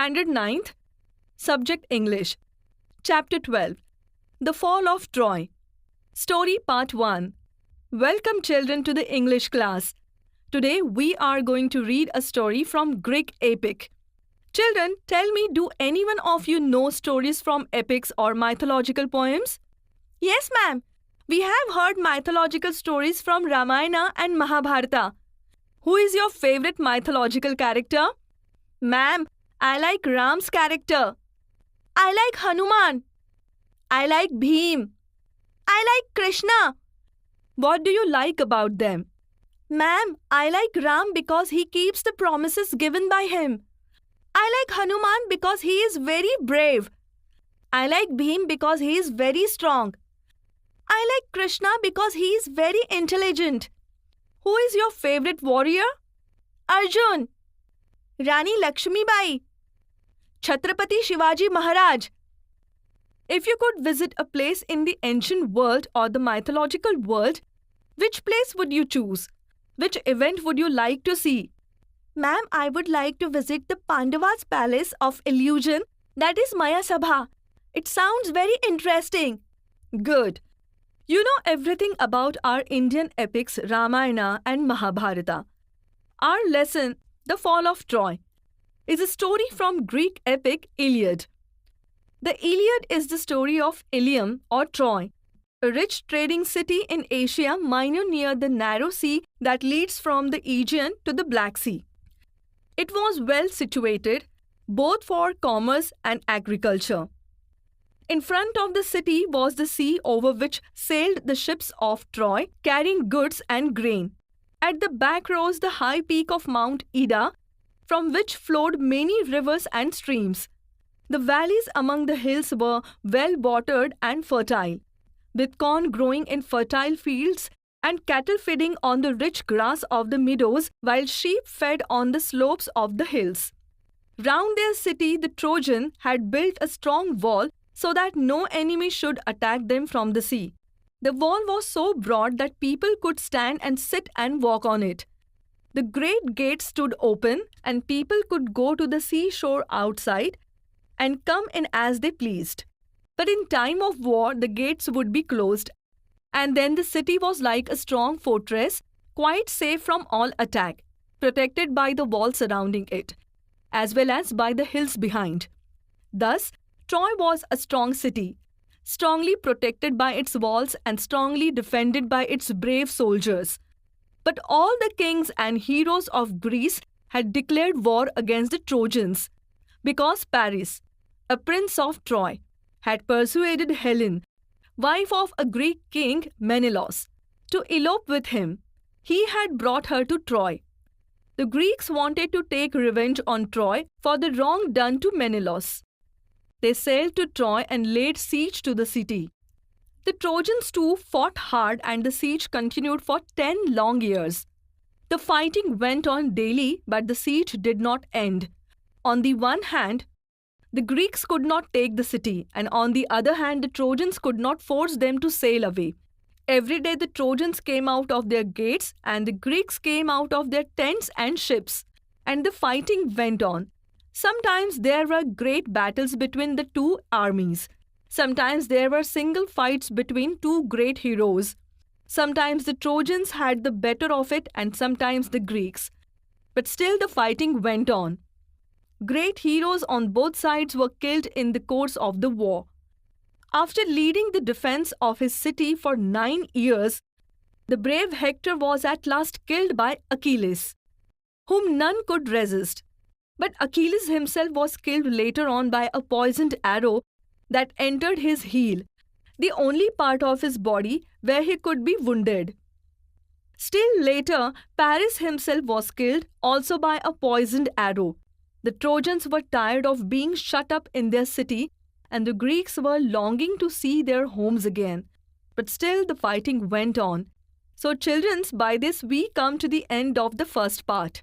Standard 9th, Subject English, Chapter 12, The Fall of Troy. Story Part 1. Welcome children to the English class. Today we are going to read a story from Greek epic. Children, tell me, do anyone of you know stories from epics or mythological poems? Yes, ma'am. We have heard mythological stories from Ramayana and Mahabharata. Who is your favorite mythological character? Ma'am, I like Ram's character. I like Hanuman. I like Bhim. I like Krishna. What do you like about them? Ma'am, I like Ram because he keeps the promises given by him. I like Hanuman because he is very brave. I like Bhim because he is very strong. I like Krishna because he is very intelligent. Who is your favorite warrior? Arjun. Rani Lakshmi Bai. Chhatrapati Shivaji Maharaj. If you could visit a place in the ancient world or the mythological world, which place would you choose? Which event would you like to see? Ma'am, I would like to visit the Pandavas' palace of illusion, that is Maya Sabha. It sounds very interesting. Good. You know everything about our Indian epics Ramayana and Mahabharata. Our lesson, The Fall of Troy, is a story from Greek epic Iliad. The Iliad is the story of Ilium or Troy, a rich trading city in Asia Minor near the narrow sea that leads from the Aegean to the Black Sea. It was well situated, both for commerce and agriculture. In front of the city was the sea over which sailed the ships of Troy carrying goods and grain. At the back rose the high peak of Mount Ida, from which flowed many rivers and streams. The valleys among the hills were well watered and fertile, with corn growing in fertile fields and cattle feeding on the rich grass of the meadows, while sheep fed on the slopes of the hills. Round their city the Trojan had built a strong wall so that no enemy should attack them from the sea. The wall was so broad that people could stand and sit and walk on it. The great gates stood open, and people could go to the seashore outside and come in as they pleased. But in time of war, the gates would be closed, and then the city was like a strong fortress, quite safe from all attack, protected by the wall surrounding it, as well as by the hills behind. Thus, Troy was a strong city, strongly protected by its walls and strongly defended by its brave soldiers. But all the kings and heroes of Greece had declared war against the Trojans, because Paris, a prince of Troy, had persuaded Helen, wife of a Greek king Menelaus, to elope with him. He had brought her to Troy. The Greeks wanted to take revenge on Troy for the wrong done to Menelaus. They sailed to Troy and laid siege to the city. The Trojans too fought hard, and the siege continued for 10 long years. The fighting went on daily, but the siege did not end. On the one hand, the Greeks could not take the city, and on the other hand, the Trojans could not force them to sail away. Every day the Trojans came out of their gates, and the Greeks came out of their tents and ships, and the fighting went on. Sometimes there were great battles between the two armies. Sometimes there were single fights between two great heroes. Sometimes the Trojans had the better of it, and sometimes the Greeks. But still the fighting went on. Great heroes on both sides were killed in the course of the war. After leading the defense of his city for 9 years, the brave Hector was at last killed by Achilles, whom none could resist. But Achilles himself was killed later on by a poisoned arrow that entered his heel, the only part of his body where he could be wounded. Still later, Paris himself was killed also by a poisoned arrow. The Trojans were tired of being shut up in their city, and the Greeks were longing to see their homes again. But still the fighting went on. So children, by this we come to the end of the first part.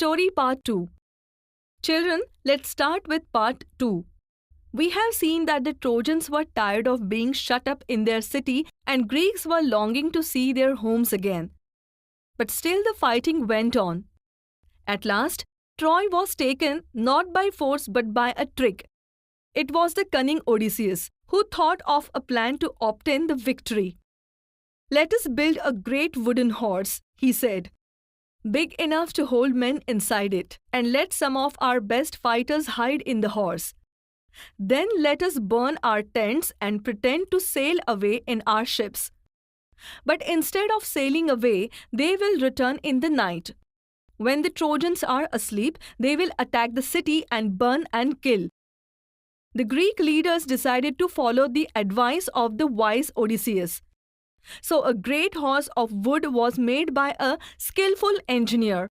Story Part 2. Children, let's start with Part 2. We have seen that the Trojans were tired of being shut up in their city and Greeks were longing to see their homes again. But still the fighting went on. At last, Troy was taken not by force but by a trick. It was the cunning Odysseus who thought of a plan to obtain the victory. "Let us build a great wooden horse," he said, "big enough to hold men inside it, and let some of our best fighters hide in the horse. Then let us burn our tents and pretend to sail away in our ships. But instead of sailing away, they will return in the night. When the Trojans are asleep, they will attack the city and burn and kill." The Greek leaders decided to follow the advice of the wise Odysseus. So a great horse of wood was made by a skillful engineer,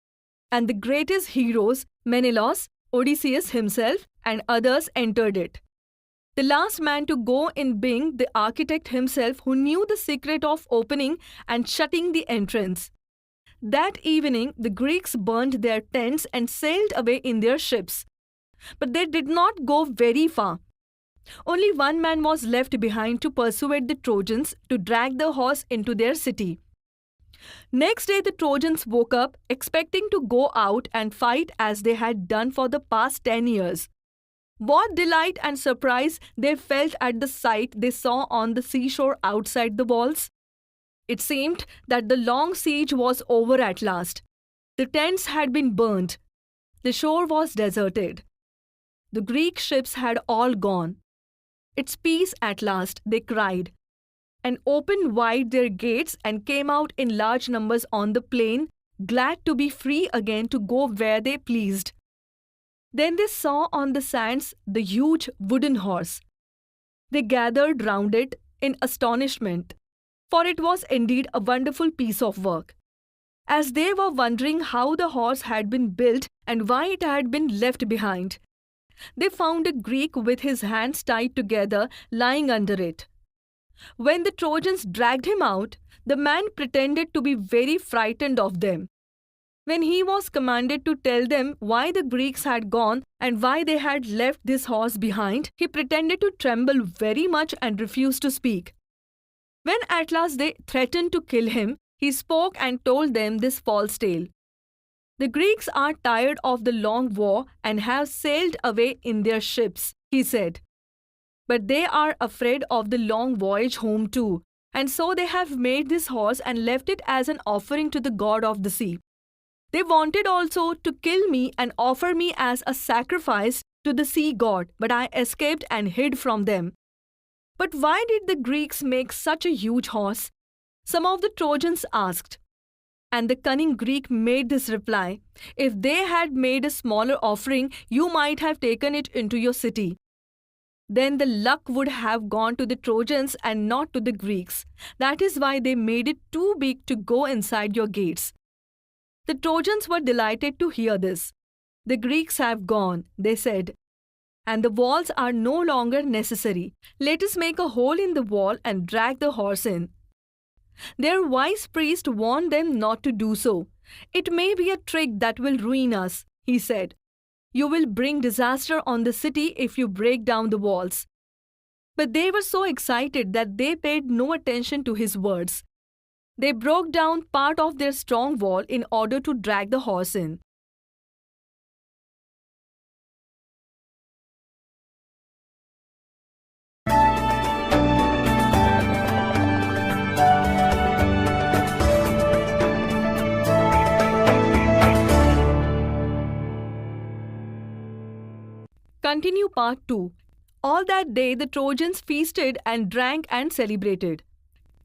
and the greatest heroes, Menelaus, Odysseus himself, and others entered it. The last man to go in being the architect himself, who knew the secret of opening and shutting the entrance. That evening, the Greeks burned their tents and sailed away in their ships. But they did not go very far. Only one man was left behind to persuade the Trojans to drag the horse into their city. Next day, the Trojans woke up expecting to go out and fight as they had done for the past 10 years. What delight and surprise they felt at the sight they saw on the seashore outside the walls! It seemed that the long siege was over at last. The tents had been burned. The shore was deserted. The Greek ships had all gone. "It's peace at last," they cried, and opened wide their gates and came out in large numbers on the plain, glad to be free again to go where they pleased. Then they saw on the sands the huge wooden horse. They gathered round it in astonishment, for it was indeed a wonderful piece of work. As they were wondering how the horse had been built and why it had been left behind, they found a Greek with his hands tied together lying under it. When the Trojans dragged him out, the man pretended to be very frightened of them. When he was commanded to tell them why the Greeks had gone and why they had left this horse behind, he pretended to tremble very much and refused to speak. When at last they threatened to kill him, he spoke and told them this false tale. "The Greeks are tired of the long war and have sailed away in their ships," he said. "But they are afraid of the long voyage home too, and so they have made this horse and left it as an offering to the god of the sea. They wanted also to kill me and offer me as a sacrifice to the sea god, but I escaped and hid from them." "But why did the Greeks make such a huge horse?" some of the Trojans asked. And the cunning Greek made this reply, "If they had made a smaller offering, you might have taken it into your city. Then the luck would have gone to the Trojans and not to the Greeks. That is why they made it too big to go inside your gates." The Trojans were delighted to hear this. "The Greeks have gone," they said, "and the walls are no longer necessary. Let us make a hole in the wall and drag the horse in." Their wise priest warned them not to do so. "It may be a trick that will ruin us," he said. "You will bring disaster on the city if you break down the walls." But they were so excited that they paid no attention to his words. They broke down part of their strong wall in order to drag the horse in. Continue Part 2. All that day the Trojans feasted and drank and celebrated.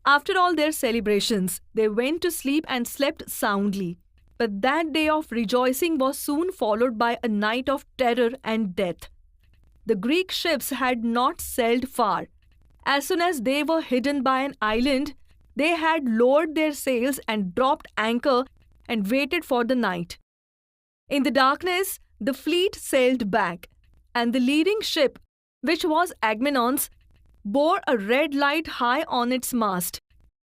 After all their celebrations, they went to sleep and slept soundly. But that day of rejoicing was soon followed by a night of terror and death. The Greek ships had not sailed far. As soon as they were hidden by an island, they had lowered their sails and dropped anchor and waited for the night. In the darkness, the fleet sailed back, and the leading ship, which was Agamemnon's, bore a red light high on its mast.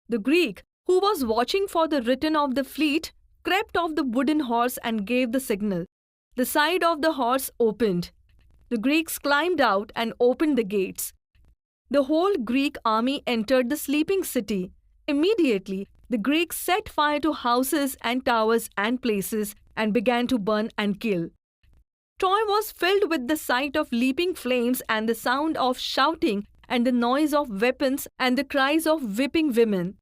The Greek, who was watching for the return of the fleet, crept off the wooden horse and gave the signal. The side of the horse opened. The Greeks climbed out and opened the gates. The whole Greek army entered the sleeping city. Immediately, the Greeks set fire to houses and towers and places and began to burn and kill. Troy was filled with the sight of leaping flames and the sound of shouting and the noise of weapons and the cries of weeping women.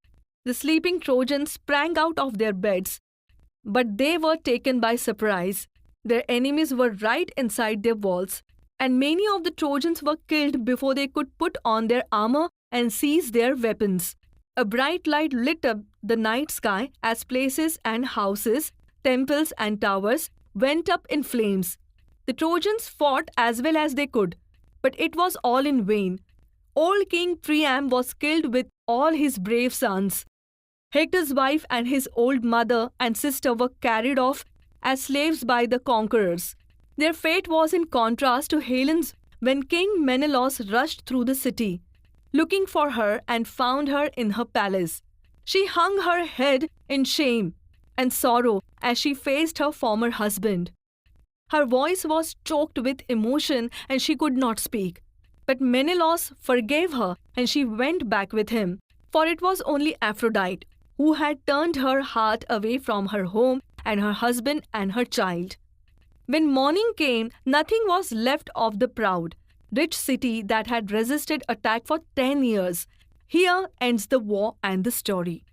The sleeping Trojans sprang out of their beds, but they were taken by surprise. Their enemies were right inside their walls, and many of the Trojans were killed before they could put on their armor and seize their weapons. A bright light lit up the night sky as places and houses, temples and towers went up in flames. The Trojans fought as well as they could, but it was all in vain. Old King Priam was killed with all his brave sons. Hector's wife and his old mother and sister were carried off as slaves by the conquerors. Their fate was in contrast to Helen's when King Menelaus rushed through the city, looking for her and found her in her palace. She hung her head in shame and sorrow as she faced her former husband. Her voice was choked with emotion and she could not speak. But Menelaus forgave her and she went back with him, for it was only Aphrodite who had turned her heart away from her home and her husband and her child. When morning came, nothing was left of the proud, rich city that had resisted attack for 10 years. Here ends the war and the story.